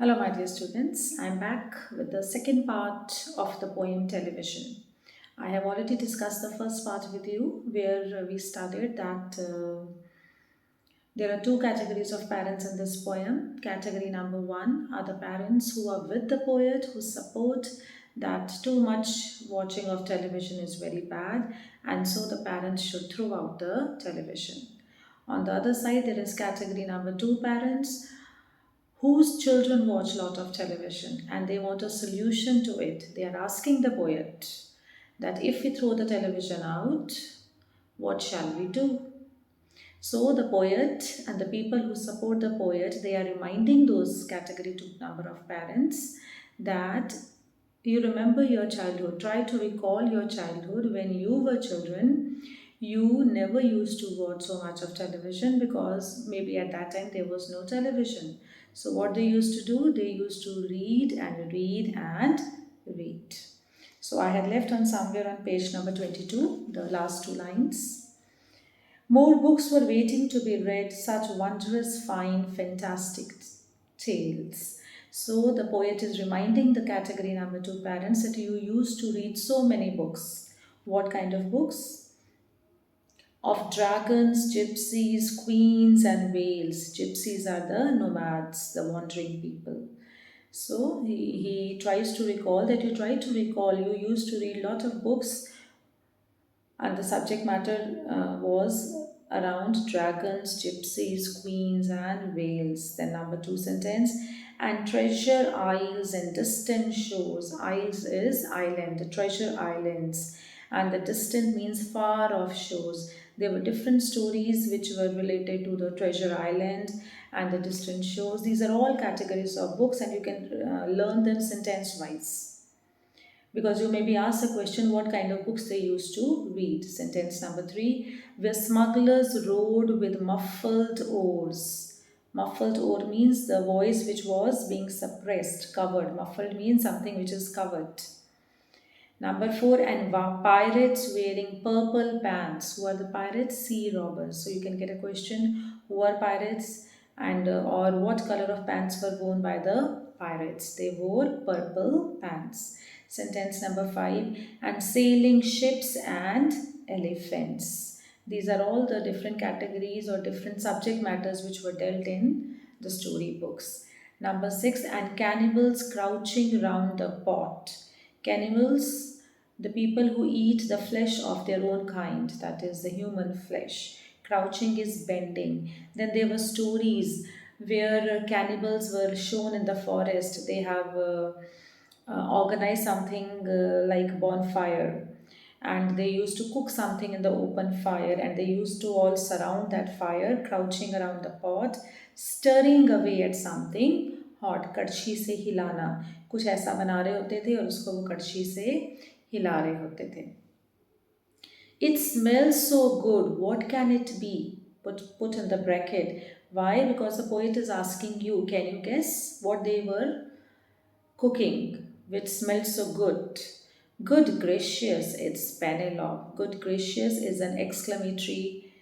Hello, my dear students. I'm back with the second part of the poem Television. I have already discussed the first part with you, where we studied that there are two categories of parents in this poem. Category number one are the parents who are with the poet, who support that too much watching of television is very bad, and so the parents should throw out the television. On the other side, there is category number two parents whose children watch a lot of television and they want a solution to it. They are asking the poet that if we throw the television out, what shall we do? So the poet and the people who support the poet, they are reminding those category 2 number of parents that you remember your childhood. Try to recall your childhood when you were children. You never used to watch so much of television because maybe at that time there was no television. So what they used to do, they used to read and read and read. So I had left on somewhere on page number 22, the last two lines. More books were waiting to be read, such wondrous, fine, fantastic tales. So the poet is reminding the category number two parents that you used to read so many books. What kind of books? Of dragons, gypsies, queens, and whales. Gypsies are the nomads, the wandering people. So he tries to recall that you try to recall you used to read a lot of books and the subject matter was around dragons, gypsies, queens, and whales. Then, number two sentence, and treasure isles and distant shores. Isles is island, treasure islands, and the distant means far off shores. There were different stories which were related to the treasure island and the distant shores. These are all categories of books, and you can learn them sentence wise because you may be asked a question what kind of books they used to read. Sentence number three, where smugglers rowed with muffled oars. Muffled oar means the voice which was being suppressed, covered. Muffled means something which is covered. Number four, and pirates wearing purple pants. Who are the pirates? Sea robbers. So you can get a question: who are pirates, and or what color of pants were worn by the pirates? They wore purple pants. Sentence number five, and sailing ships and elephants. These are all the different categories or different subject matters which were dealt in the storybooks. Number six, and cannibals crouching round the pot. Cannibals, the people who eat the flesh of their own kind, that is the human flesh. Crouching is bending. Then there were stories where cannibals were shown in the forest. They have organized something like bonfire, and they used to cook something in the open fire, and they used to all surround that fire, crouching around the pot, stirring away at something hot कड़छी से हिलाना कुछ ऐसा बना रहे होते थे और उसको वो कड़छी से हिला रहे होते थे. It smells so good. What can it be? Put in the bracket. Why? Because the poet is asking you. Can you guess what they were cooking, which smelled so good? Good gracious, it's Penelope. Good gracious is an exclamatory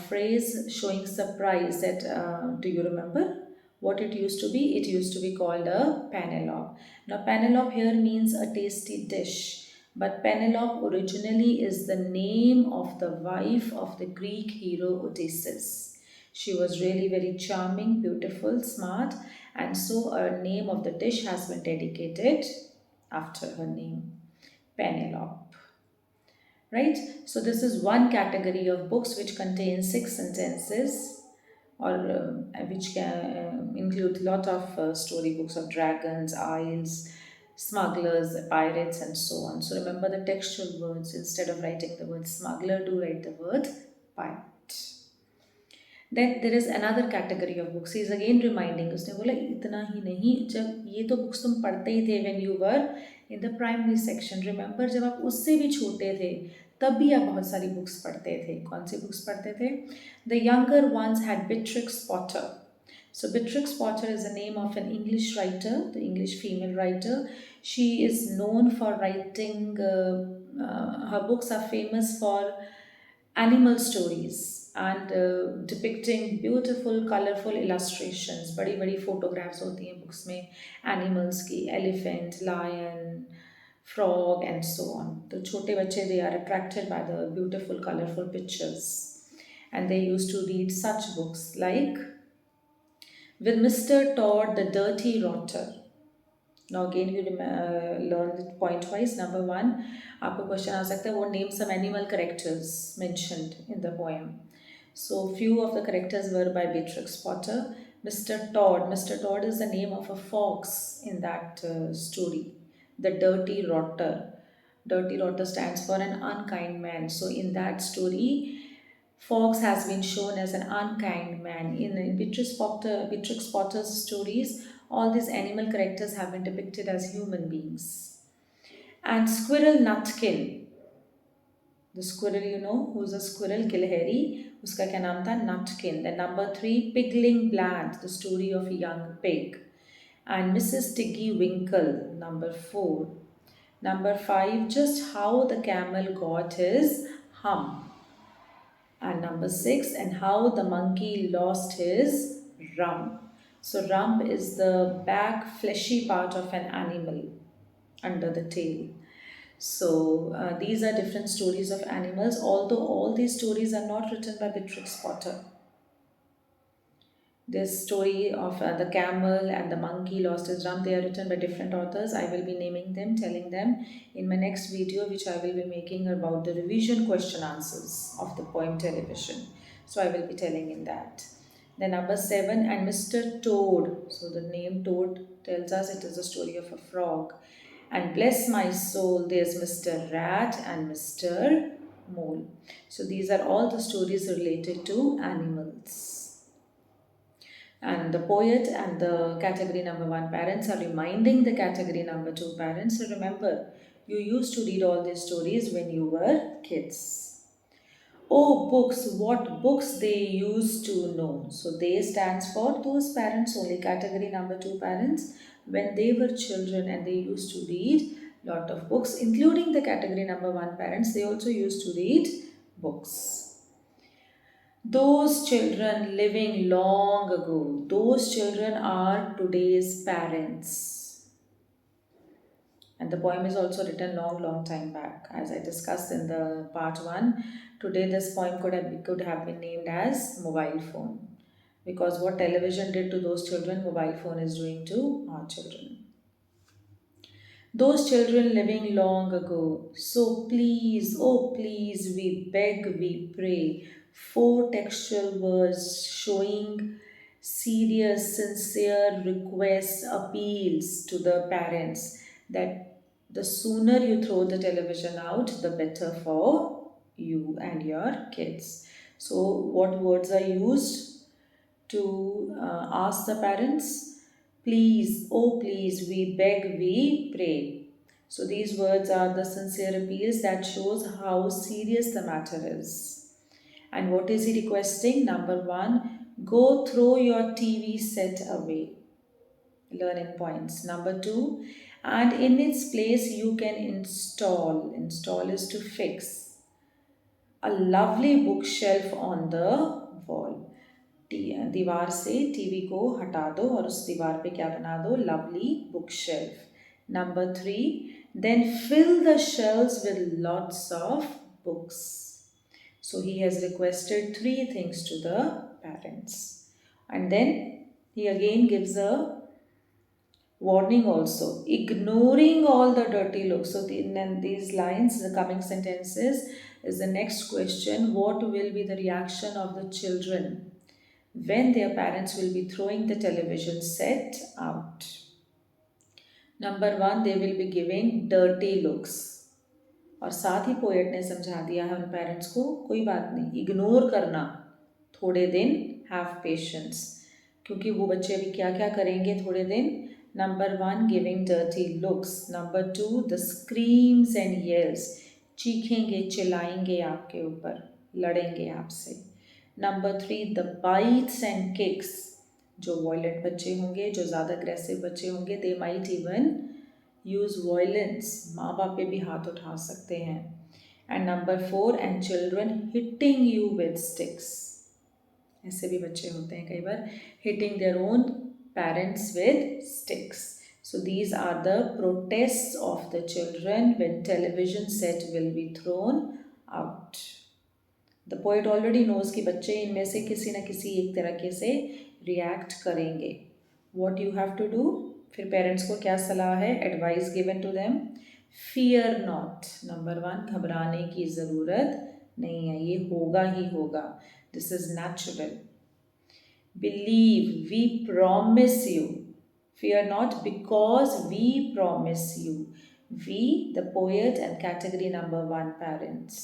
phrase showing surprise that do you remember what it used to be? It used to be called a Penelope. Now, Penelope here means a tasty dish, but Penelope originally is the name of the wife of the Greek hero Odysseus. She was really very charming, beautiful, smart, and so a name of the dish has been dedicated after her name, Penelope. Right? So, this is one category of books which contains six sentences or which can include a lot of storybooks of dragons, isles, smugglers, pirates, and so on. So, remember the textual words. Instead of writing the word smuggler, do write the word pirate. Then there is another category of books. He is again reminding उसने बोला इतना ही नहीं जब ये तो books तुम पढ़ते ही थे when you were in the primary section. Remember जब आप उससे भी छोटे थे तब भी आप बहुत सारी books पढ़ते थे. कौन सी books पढ़ते थे? The younger ones had Beatrix Potter. So Beatrix Potter is the name of an English writer, the English female writer. She is known for writing. Her books are famous for animal stories and depicting beautiful colorful illustrations. बड़ी बड़ी photographs होती हैं books में animals की, elephant, lion, frog and so on. तो छोटे बच्चे they are attracted by the beautiful colorful pictures, and they used to read such books like with Mr. Todd the Dirty Rotter. Now again you learn it point wise. Number one, आपको question आ सकता है, what name some animal characters mentioned in the poem. So few of the characters were by Beatrix Potter. Mr. Todd. Mr. Todd is the name of a fox in that story. The Dirty Rotter. Dirty Rotter stands for an unkind man. So in that story, Fox has been shown as an unkind man. In Beatrix Potter's stories, all these animal characters have been depicted as human beings. And Squirrel Nutkin, the squirrel, you know, who's a squirrel, Gilheri, uska kya naam tha? Nutkin. Then number 3, Pigling Bland, the story of a young pig. And Mrs. Tiggy Winkle, number 4. Number 5, Just How the Camel Got His Hump. And number 6, and how the monkey lost his rump. So rump is the back fleshy part of an animal under the tail. So these are different stories of animals, although all these stories are not written by Beatrix Potter. This story of the camel and the monkey lost his rump, they are written by different authors. I will be naming them, telling them in my next video, which I will be making about the revision question answers of the poem Television. So I will be telling in that. Then number 7, and Mr. Toad. So the name Toad tells us it is the story of a frog. And bless my soul, there's Mr. Rat and Mr. Mole. So these are all the stories related to animals. And the poet and the category number 1 parents are reminding the category number 2 parents. So remember, you used to read all these stories when you were kids. Oh, books, what books they used to know. So they stands for those parents only, category number 2 parents. When they were children and they used to read lot of books, including the category number 1 parents, they also used to read books. Those children living long ago, those children are today's parents. And the poem is also written long time back. As I discussed in the part 1, today this poem could have been named as Mobile Phone. Because what television did to those children, mobile phone is doing to our children. Those children living long ago, so please, oh please, we beg, we pray. 4 textual words showing serious, sincere requests, appeals to the parents that the sooner you throw the television out, the better for you and your kids. So, what words are used to ask the parents? Please, oh please, we beg, we pray. So these words are the sincere appeals that shows how serious the matter is. And what is he requesting? Number 1, go throw your TV set away. Learning points. Number 2, and in its place you can install. Install is to fix. A lovely bookshelf on the wall. दीवार से TV को हटा दो और उस दीवार पे क्या बना दो? Lovely book shelf. Number 3, then fill the shelves with lots of books. So he has requested 3 things to the parents. And then he again gives a warning also, ignoring all the dirty looks. So in these lines, the coming sentences is the next question. What will be the reaction of the children when their parents will be throwing the television set out? Number 1, they will be giving dirty looks. और साथ ही poet ने समझा दिया है उन parents को, कोई बात नहीं, इग्नोर करना थोड़े दिन, हैव पेशेंस, क्योंकि वो बच्चे अभी क्या क्या करेंगे थोड़े दिन. Number 1, giving dirty looks. Number 2, the screams and yells, चीखेंगे, चिल्लाएंगे आपके ऊपर, लड़ेंगे आपसे. Number 3, the bites and kicks, जो वॉयलेंट बच्चे होंगे, जो ज़्यादा अग्रेसिव बच्चे होंगे, they might even use violence, माँ बाप पे भी हाथ उठा सकते हैं. And number 4, and children hitting you with sticks. ऐसे भी बच्चे होते हैं कई बार, hitting their own parents with sticks. So these are the protests of the children when television set will be thrown out. The poet already knows कि बच्चे इनमें से किसी न किसी एक तरीके से react करेंगे. What you have to do? फिर पेरेंट्स को क्या सलाह है? Advice given to them, fear not. Number 1, घबराने की ज़रूरत नहीं है, ये होगा ही होगा. This is natural. Believe, we promise you. Fear not, because we promise you. We, the poet, and category number 1 parents.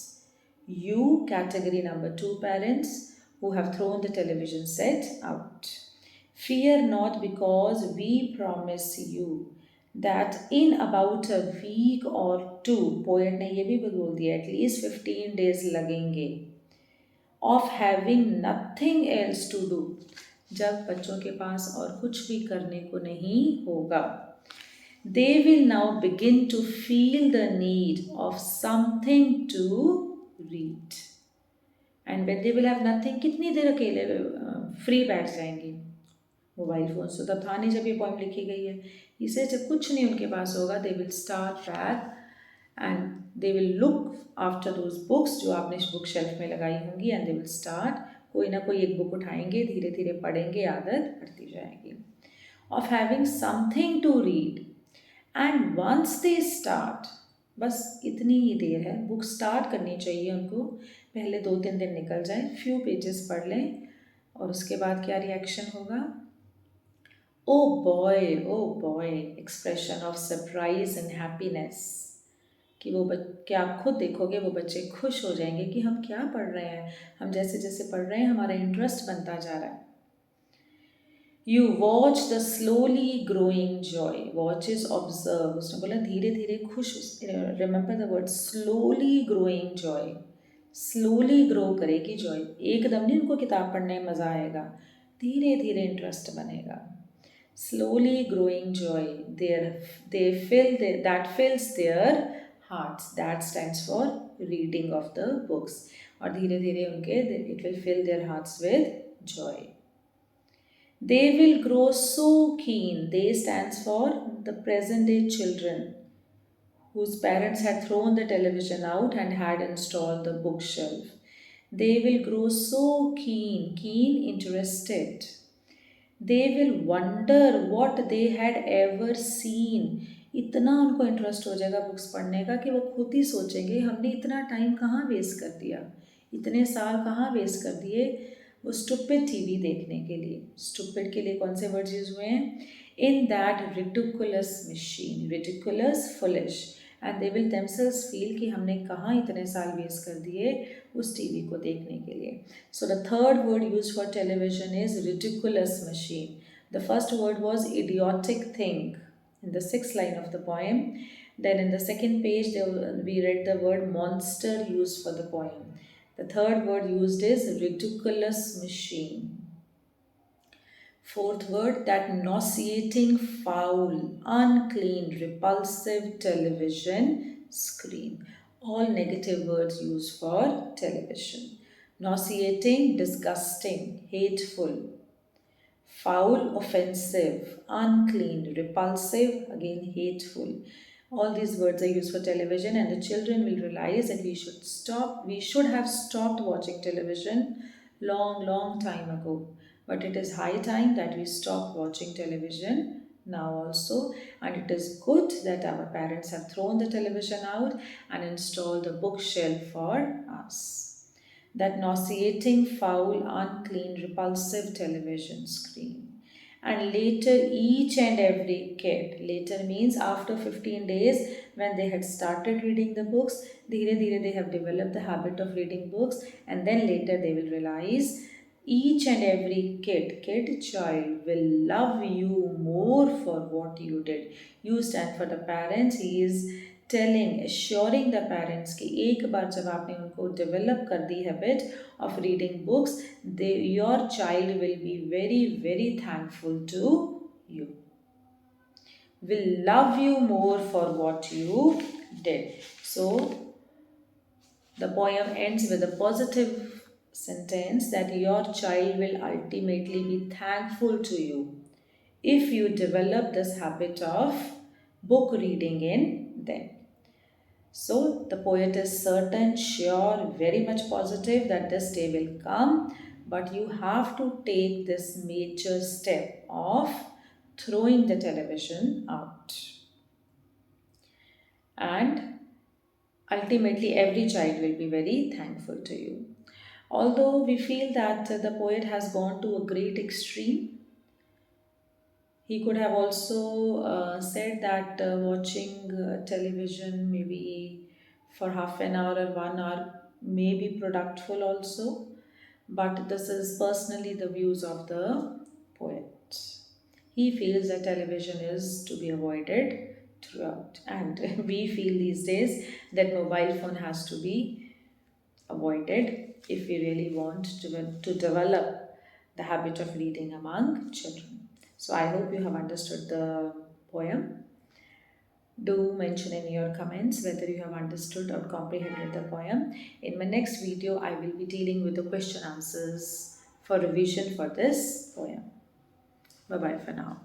You, category number 2 parents, who have thrown the television set out. Fear not, because we promise you that in about a week or two, poet ने ये भी बोल दिया, at least 15 days लगेंगे, of having nothing else to do, जब बच्चों के पास और कुछ भी करने को नहीं होगा, they will now begin to feel the need of something to read. And when they will have nothing, कितनी देर अकेले फ्री बैठ जाएंगे? मोबाइल फ़ोन तो तब था नहीं जब ये पोइम लिखी गई है. इसे जब कुछ नहीं उनके पास होगा, they will start back and they will look after those books जो आपने बुक शेल्फ में लगाई होंगी, एंड दे विल स्टार्ट, कोई ना कोई एक बुक उठाएंगे, धीरे धीरे पढ़ेंगे, आदत पड़ती जाएगी. Of having something to read. And once they start, बस इतनी ही देर है, बुक स्टार्ट करनी चाहिए उनको, पहले 2-3 दिन निकल जाए, फ्यू पेजेस पढ़ लें, और उसके बाद क्या रिएक्शन होगा? Oh boy, expression of surprise and happiness. कि वो कि आप खुद देखोगे वो बच्चे खुश हो जाएंगे कि हम क्या पढ़ रहे हैं, हम जैसे जैसे पढ़ रहे हैं हमारा इंटरेस्ट बनता जा रहा है. You watch the slowly growing joy. Watch is observe. उसने बोला धीरे धीरे खुश. Remember the word slowly growing joy. Slowly grow करेगी joy. एकदम नहीं उनको किताब पढ़ने में मज़ा आएगा, धीरे धीरे इंटरेस्ट बनेगा. Slowly growing joy, that fills their hearts. That stands for reading of the books. और धीरे धीरे उनके it will fill their hearts with joy. They will grow so keen. They stands for the present day children whose parents had thrown the television out and had installed the bookshelf. They will grow so keen, interested. They will wonder what they had ever seen. इतना उनको interest हो जाएगा books पढ़ने का कि वो खुद ही सोचेंगे हमने इतना टाइम कहाँ वेस्ट कर दिया, इतने साल कहाँ वेस्ट कर दिए वो स्टूपिड टीवी देखने के लिए. स्टूपिड के लिए कौन से वर्ड्स यूज हुए हैं? In that ridiculous machine, ridiculous, foolish, and they will themselves feel कि हमने कहाँ इतने साल वेस्ट कर दिए उस टीवी को देखने के लिए. So the third word use for television is ridiculous machine. The first word was idiotic thing in the 6th line of the poem. Then in the second page we read the word monster used for the poem. The third word used is ridiculous machine. Fourth word, that nauseating, foul, unclean, repulsive television screen. All negative words used for television. Nauseating, disgusting, hateful. Foul, offensive. Unclean, repulsive, again hateful. All these words are used for television, and the children will realize that we should have stopped watching television long time ago. But it is high time that we stop watching television now also, and it is good that our parents have thrown the television out and installed the bookshelf for us. That nauseating, foul, unclean, repulsive television screen. And later, each and every kid, later means after 15 days, when they had started reading the books, धीरे धीरे they have developed the habit of reading books, and then later they will realize each and every child will love you more for what you did. You stand for the parents. He is telling, assuring the parents कि एक बार जब आपने उनको develop कर दी habit of reading books, your child will be very thankful to you, will love you more for what you did. So The poem ends with a positive sentence that your child will ultimately be thankful to you if you develop this habit of book reading in them. So the poet is certain, sure, very much positive that this day will come, but you have to take this major step of throwing the television out. And ultimately, every child will be very thankful to you. Although we feel that the poet has gone to a great extreme, he could have also said that watching television maybe for half an hour or 1 hour may be productful also, but this is personally the views of the poet. He feels that television is to be avoided throughout, and we feel these days that mobile phone has to be avoided if we really want to develop the habit of reading among children. So I hope you have understood the poem. Do mention in your comments whether you have understood or comprehended the poem. In my next video, I will be dealing with the question answers for revision for this poem. Bye bye for now.